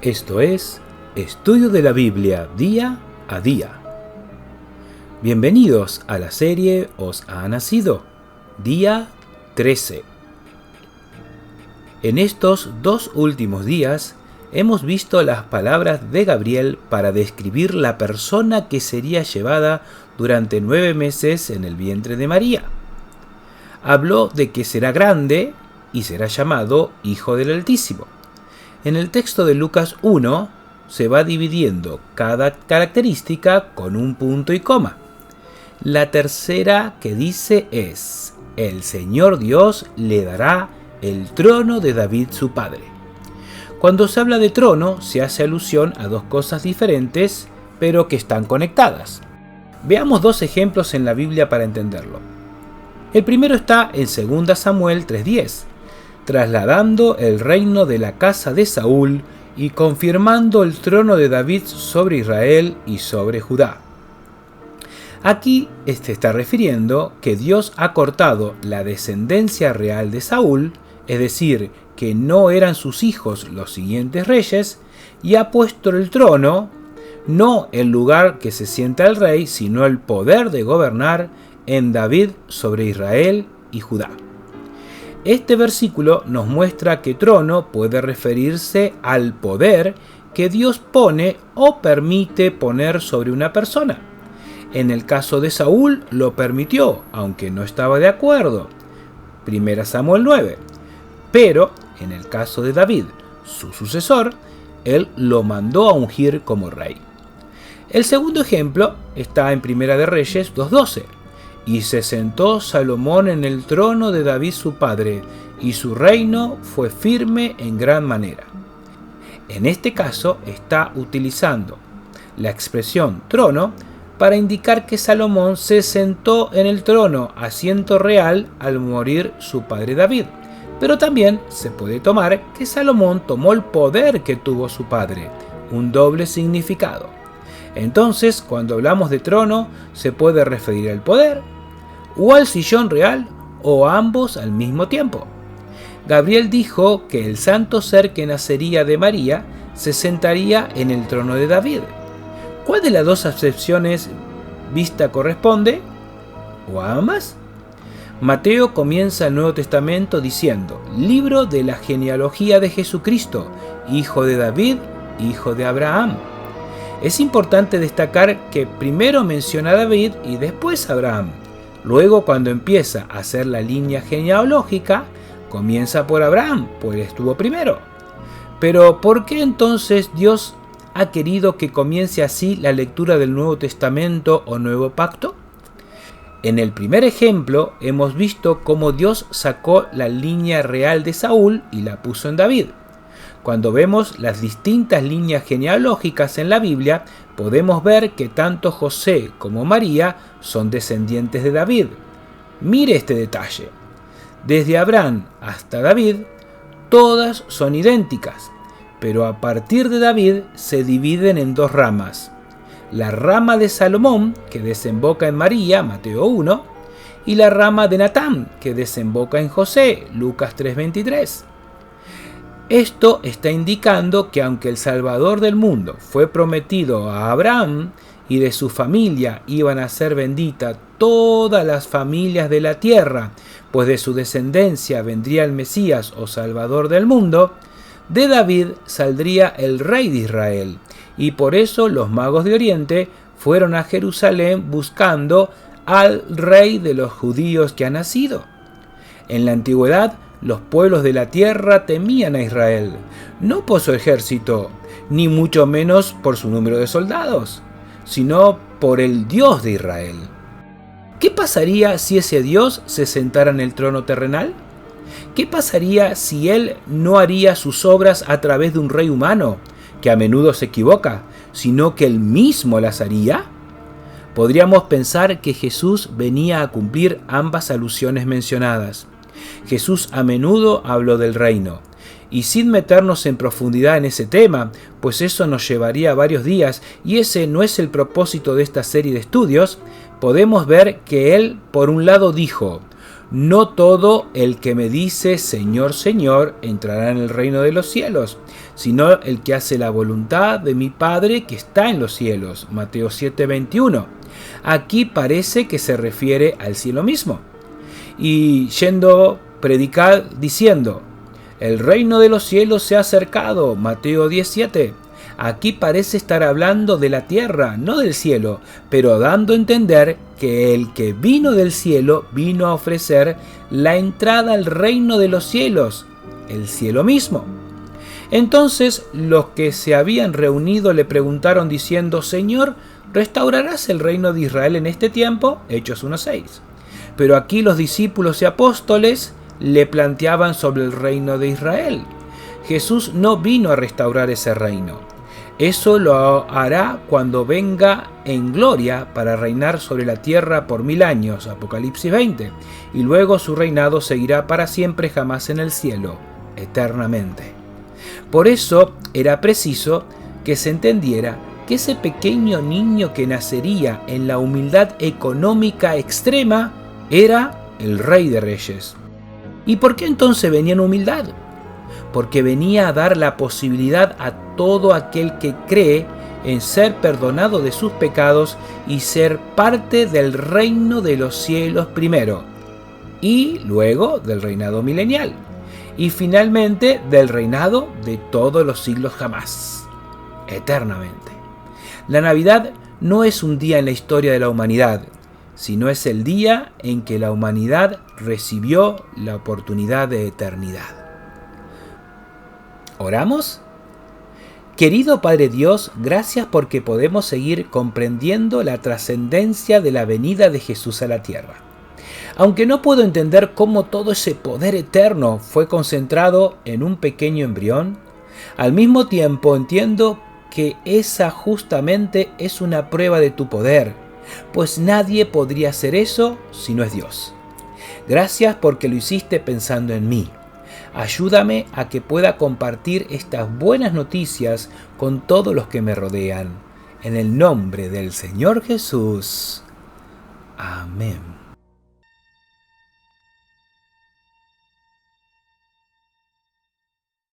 Esto es Estudio de la Biblia Día a Día. Bienvenidos a la serie Os ha nacido, día 13. En estos 2 últimos días hemos visto las palabras de Gabriel para describir la persona que sería llevada durante 9 meses en el vientre de María. Habló de que será grande y será llamado Hijo del Altísimo. En el texto de Lucas 1 se va dividiendo cada característica con un punto y coma. La tercera que dice es: el Señor Dios le dará el trono de David su padre. Cuando se habla de trono se hace alusión a 2 cosas diferentes, pero que están conectadas. Veamos 2 ejemplos en la Biblia para entenderlo. El primero está en 2 Samuel 3:10, trasladando el reino de la casa de Saúl y confirmando el trono de David sobre Israel y sobre Judá. Aquí se está refiriendo que Dios ha cortado la descendencia real de Saúl, es decir, que no eran sus hijos los siguientes reyes, y ha puesto el trono, no el lugar que se sienta el rey, sino el poder de gobernar en David sobre Israel y Judá. Este versículo nos muestra que trono puede referirse al poder que Dios pone o permite poner sobre una persona. En el caso de Saúl lo permitió, aunque no estaba de acuerdo. 1 Samuel 9. Pero en el caso de David, su sucesor, él lo mandó a ungir como rey. El segundo ejemplo está en 1 de Reyes 2:12. Y se sentó Salomón en el trono de David su padre, y su reino fue firme en gran manera. En este caso está utilizando la expresión trono para indicar que Salomón se sentó en el trono, asiento real, al morir su padre David. Pero también se puede tomar que Salomón tomó el poder que tuvo su padre, un doble significado. Entonces, cuando hablamos de trono, se puede referir al poder, o al sillón real, o a ambos al mismo tiempo. Gabriel dijo que el santo ser que nacería de María se sentaría en el trono de David. ¿Cuál de las 2 acepciones vista corresponde? ¿O a ambas? Mateo comienza el Nuevo Testamento diciendo: libro de la genealogía de Jesucristo, hijo de David, hijo de Abraham. Es importante destacar que primero menciona a David y después a Abraham. Luego, cuando empieza a hacer la línea genealógica, comienza por Abraham, pues estuvo primero. Pero, ¿por qué entonces Dios ha querido que comience así la lectura del Nuevo Testamento o Nuevo Pacto? En el primer ejemplo, hemos visto cómo Dios sacó la línea real de Saúl y la puso en David. Cuando vemos las distintas líneas genealógicas en la Biblia, podemos ver que tanto José como María son descendientes de David. Mire este detalle. Desde Abraham hasta David, todas son idénticas, pero a partir de David se dividen en 2 ramas. La rama de Salomón, que desemboca en María, Mateo 1, y la rama de Natán, que desemboca en José, Lucas 3:23. Esto está indicando que aunque el Salvador del mundo fue prometido a Abraham y de su familia iban a ser benditas todas las familias de la tierra, pues de su descendencia vendría el Mesías o Salvador del mundo, de David saldría el rey de Israel, y por eso los magos de Oriente fueron a Jerusalén buscando al rey de los judíos que ha nacido. En la antigüedad, los pueblos de la tierra temían a Israel, no por su ejército, ni mucho menos por su número de soldados, sino por el Dios de Israel. ¿Qué pasaría si ese Dios se sentara en el trono terrenal? ¿Qué pasaría si él no haría sus obras a través de un rey humano, que a menudo se equivoca, sino que él mismo las haría? Podríamos pensar que Jesús venía a cumplir ambas alusiones mencionadas. Jesús a menudo habló del reino, y sin meternos en profundidad en ese tema, pues eso nos llevaría varios días y ese no es el propósito de esta serie de estudios, podemos ver que él por un lado dijo: No todo el que me dice Señor, Señor entrará en el reino de los cielos, sino el que hace la voluntad de mi Padre que está en los cielos. Mateo 7:21. Aquí parece que se refiere al cielo mismo. Y yendo predicar diciendo, el reino de los cielos se ha acercado. Mateo 17. Aquí parece estar hablando de la tierra, no del cielo, pero dando a entender que el que vino del cielo vino a ofrecer la entrada al reino de los cielos, el cielo mismo. Entonces los que se habían reunido le preguntaron diciendo, Señor, ¿restaurarás el reino de Israel en este tiempo? Hechos 1:6. Pero aquí los discípulos y apóstoles le planteaban sobre el reino de Israel. Jesús no vino a restaurar ese reino. Eso lo hará cuando venga en gloria para reinar sobre la tierra por 1000 años, Apocalipsis 20, y luego su reinado seguirá para siempre jamás en el cielo, eternamente. Por eso era preciso que se entendiera que ese pequeño niño que nacería en la humildad económica extrema era el Rey de Reyes. ¿Y por qué entonces venía en humildad? Porque venía a dar la posibilidad a todo aquel que cree en ser perdonado de sus pecados y ser parte del reino de los cielos primero, y luego del reinado milenial, y finalmente del reinado de todos los siglos jamás, eternamente. La Navidad no es un día en la historia de la humanidad, sino es el día en que la humanidad recibió la oportunidad de eternidad. ¿Oramos? Querido Padre Dios, gracias porque podemos seguir comprendiendo la trascendencia de la venida de Jesús a la tierra. Aunque no puedo entender cómo todo ese poder eterno fue concentrado en un pequeño embrión, al mismo tiempo entiendo que esa justamente es una prueba de tu poder, pues nadie podría hacer eso si no es Dios. Gracias porque lo hiciste pensando en mí. Ayúdame a que pueda compartir estas buenas noticias con todos los que me rodean. En el nombre del Señor Jesús. Amén.